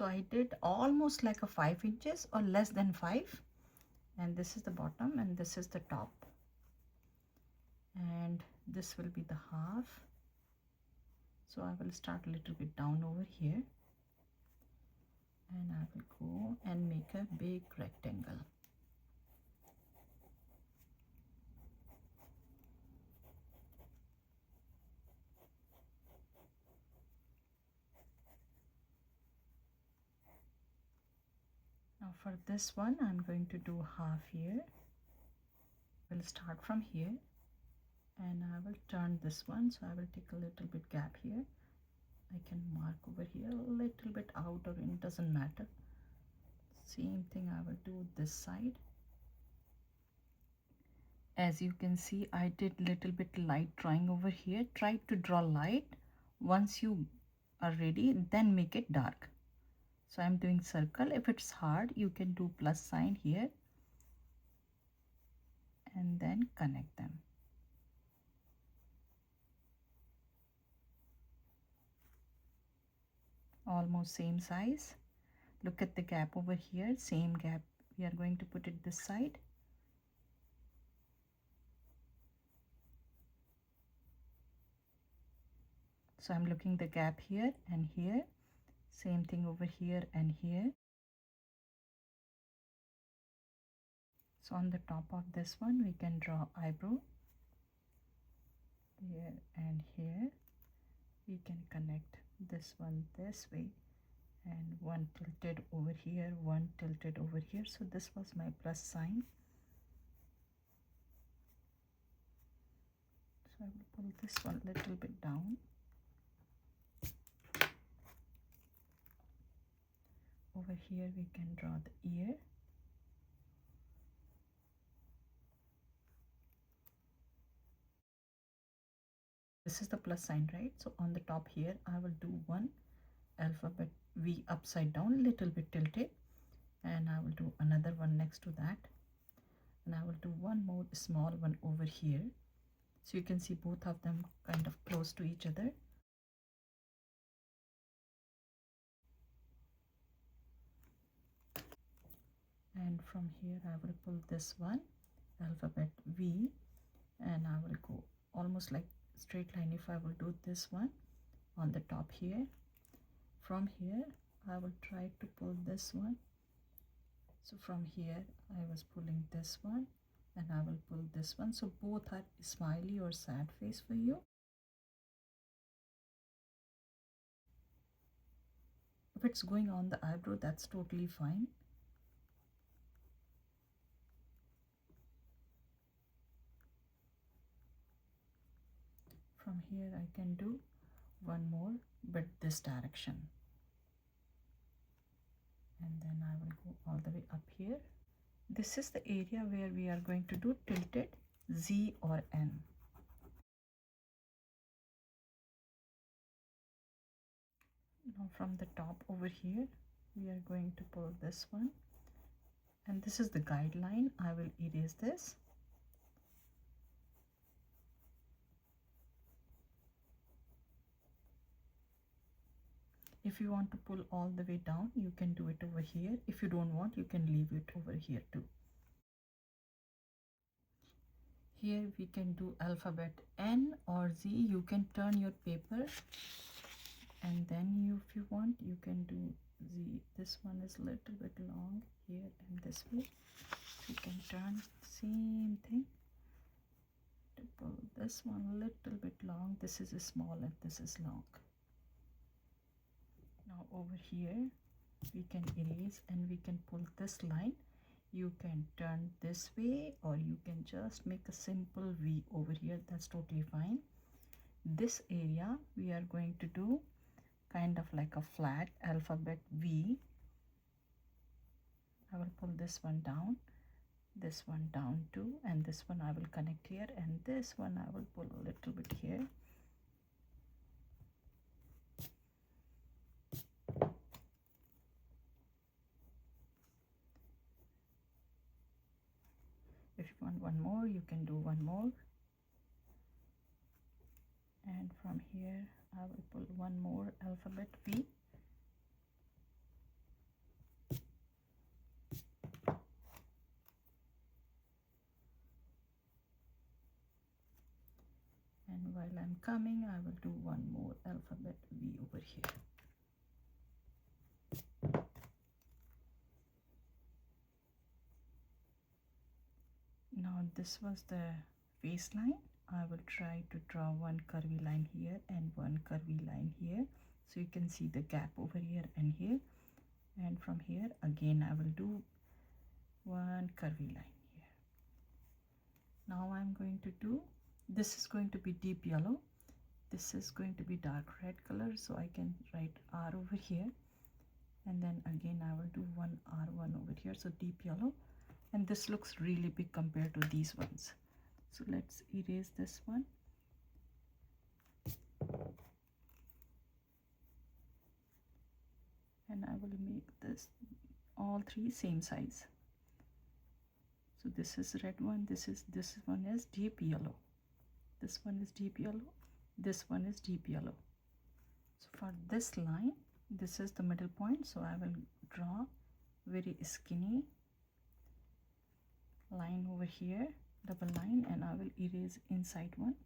So I did almost like a 5 inches or less than 5, and this is the bottom and this is the top, and this will be the half. So I will start a little bit down over here, and I will go and make a big rectangle. Now for this one I'm going to do half here. We'll start from here and I will turn this one, so I will take a little bit gap here. I can mark over here a little bit out or in, doesn't matter. Same thing I will do this side. As you can see, I did little bit light drawing over here. Try to draw light. Once you are ready, then make it dark. So I'm doing circle. If it's hard, you can do plus sign here and then connect them. Almost same size. Look at the gap over here, same gap. We are going to put it this side. So I'm looking the gap here and here. Same thing over here and here. So on the top of this one, we can draw eyebrow. Here and here. We can connect this one this way, and one tilted over here, one tilted over here. So this was my plus sign. So I will pull this one a little bit down. Over here we can draw the ear. This is the plus sign, right? So on the top here I will do one alphabet V upside down, little bit tilted, and I will do another one next to that, and I will do one more small one over here. So you can see both of them kind of close to each other. And from here I will pull this one alphabet V, and I will go almost like straight line. If I will do this one on the top here, from here I will try to pull this one. So from here I was pulling this one and I will pull this one. So both are smiley or sad face for you. If it's going on the eyebrow, that's totally fine. From here I can do one more, but this direction, and then I will go all the way up here. This is the area where we are going to do tilted Z or N. Now from the top over here we are going to pull this one, and this is the guideline. I will erase this. If you want to pull all the way down, you can do it over here. If you don't want, you can leave it over here too. Here we can do alphabet N or Z. You can turn your paper, and then if you want, you can do Z. This one is a little bit long here and this way. You can turn, same thing, to pull this one a little bit long. This is small and this is long. Now over here we can erase and we can pull this line. You can turn this way or you can just make a simple V over here. That's totally fine. This area we are going to do kind of like a flat alphabet V. I will pull this one down too, and this one I will connect here, and this one I will pull a little bit here. If you want one more, you can do one more. And from here I will pull one more alphabet V. while I'm coming, I will do one more alphabet V over here. Now this was the waistline. I will try to draw one curvy line here and one curvy line here, so you can see the gap over here and here. And from here again I will do one curvy line here. Now I'm going to do, this is going to be deep yellow, this is going to be dark red color, so I can write R over here, and then again I will do one R1 over here, so deep yellow. And this looks really big compared to these ones, so let's erase this one. And I will make this all three same size. So this is red one, this one is deep yellow, this one is deep yellow, this one is deep yellow. So for this line, this is the middle point, so I will draw very skinny line over here, double line, and I will erase inside one.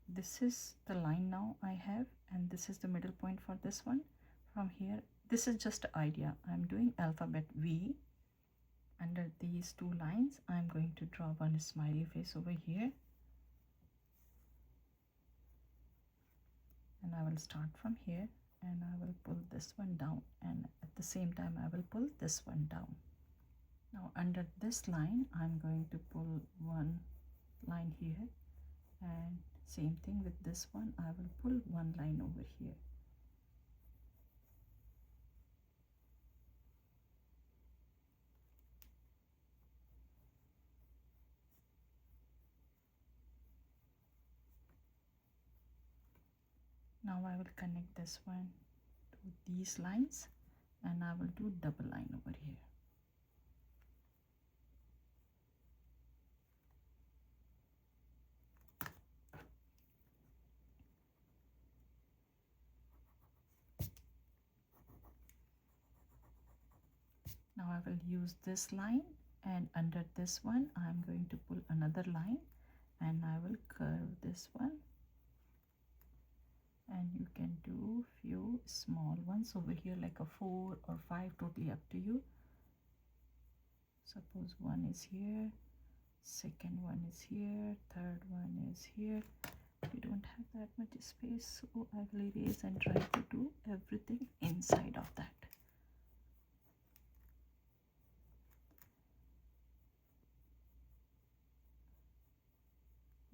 This is the line now I have, and this is the middle point for this one. From here, this is just an idea. I'm doing alphabet V. Under these two lines, I'm going to draw one smiley face over here. And I will start from here, and I will pull this one down, and at the same time I will pull this one down. Now under this line, I'm going to pull one line here, and same thing with this one, I will pull one line over here. Now I will connect this one to these lines, and I will do double line over here. Now I will use this line, and under this one I'm going to pull another line, and I will curve this one, and you can do few small ones over here, like a 4 or 5, totally up to you. Suppose one is here, second one is here, third one is here. We don't have that much space, so I will erase and try to do everything inside of that.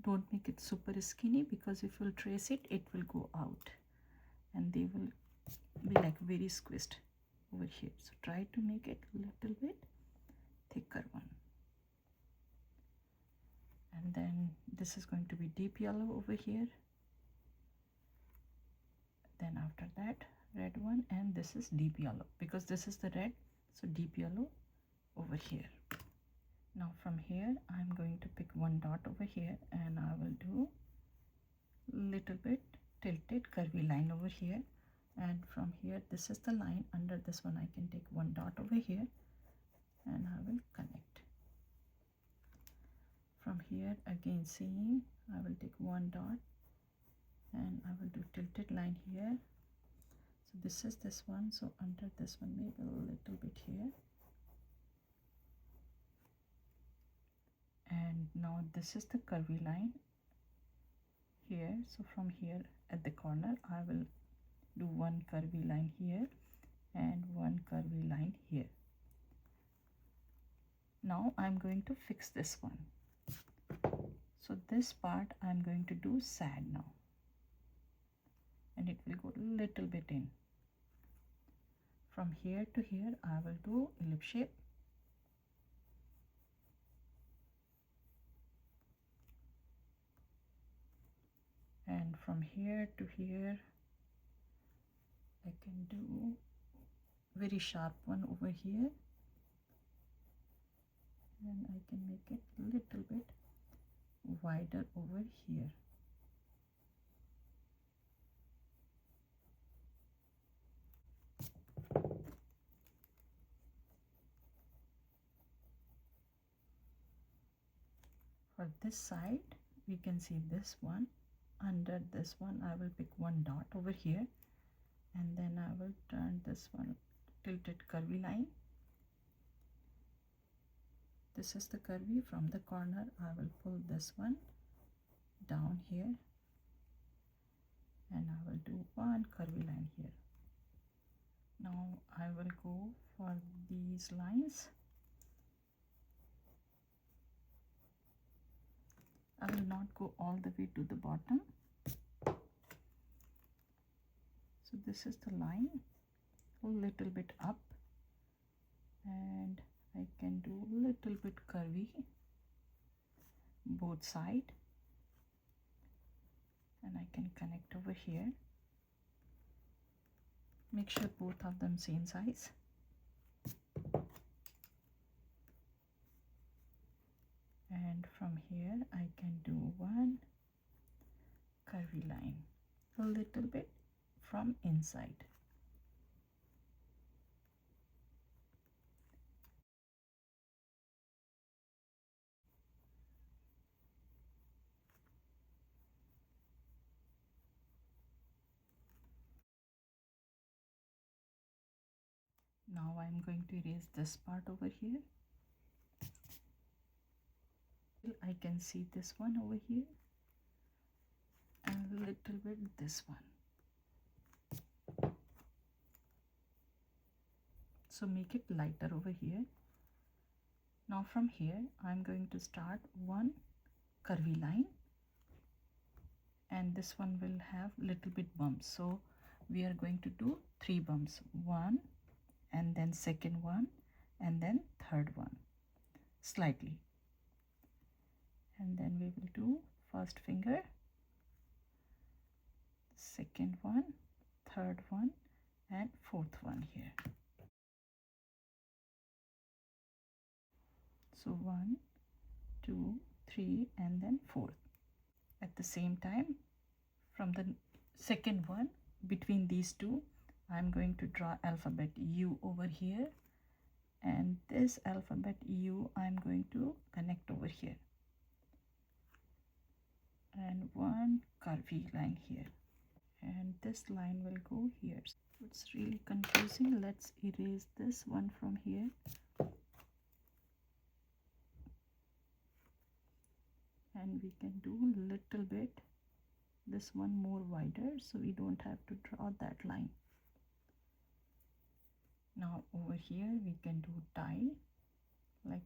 Don't make it super skinny, because if you'll trace it, it will go out and they will be like very squished over here. So try to make it a little bit thicker one. And then this is going to be deep yellow over here. Then after that, red one, and this is deep yellow, because this is the red, so deep yellow over here. Now from here, I'm going to pick one dot over here, and I will do little bit tilted curvy line over here. And from here, this is the line. Under this one, I can take one dot over here, and I will connect. From here, again same, I will take one dot, and I will do tilted line here. So this is this one, so under this one, maybe a little bit here. And now this is the curvy line here, so from here at the corner I will do one curvy line here and one curvy line here. Now I'm going to fix this one. So this part I'm going to do sad now, and it will go a little bit in. From here to here I will do ellipse shape. And from here to here I can do very sharp one over here, and I can make it a little bit wider over here. For this side, we can see this one. Under this one, I will pick one dot over here, and then I will turn this one tilted curvy line. This is the curvy. From the corner, I will pull this one down here, and I will do one curvy line here. Now I will go for these lines. I will not go all the way to the bottom. So this is the line, a little bit up, and I can do a little bit curvy both side, and I can connect over here. Make sure both of them same size. And from here I can do one curvy line, a little bit from inside. Now I'm going to erase this part over here. I can see this one over here, and a little bit this one. So make it lighter over here. Now from here I'm going to start one curvy line, and this one will have little bit bumps. So we are going to do 3 bumps, one, and then second one, and then third one slightly, and then we will do first finger, second one, third one, and fourth one here. So 1, 2, 3, and then 4th. At the same time, from the second one, between these two, I'm going to draw alphabet U over here, and this alphabet U I'm going to connect over here, and one curvy line here, and this line will go here. It's really confusing. Let's erase this one from here. And we can do a little bit this one more wider, so we don't have to draw that line. Now over here we can do tie, like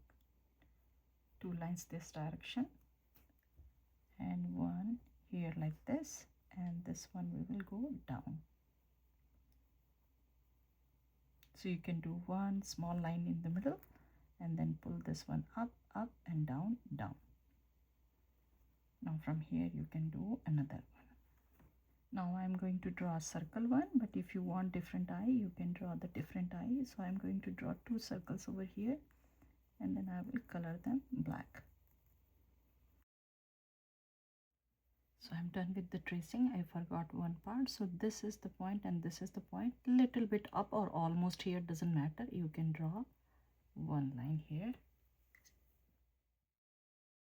2 lines this direction, and one here like this, and this one we will go down. So you can do one small line in the middle, and then pull this one up, up, and down, down. Now from here you can do another one. Now I'm going to draw a circle one, but if you want different eye, you can draw the different eye. So I'm going to draw 2 circles over here, and then I will color them black. So I'm done with the tracing. I forgot one part. So this is the point and this is the point. Little bit up or almost here, doesn't matter. You can draw one line here.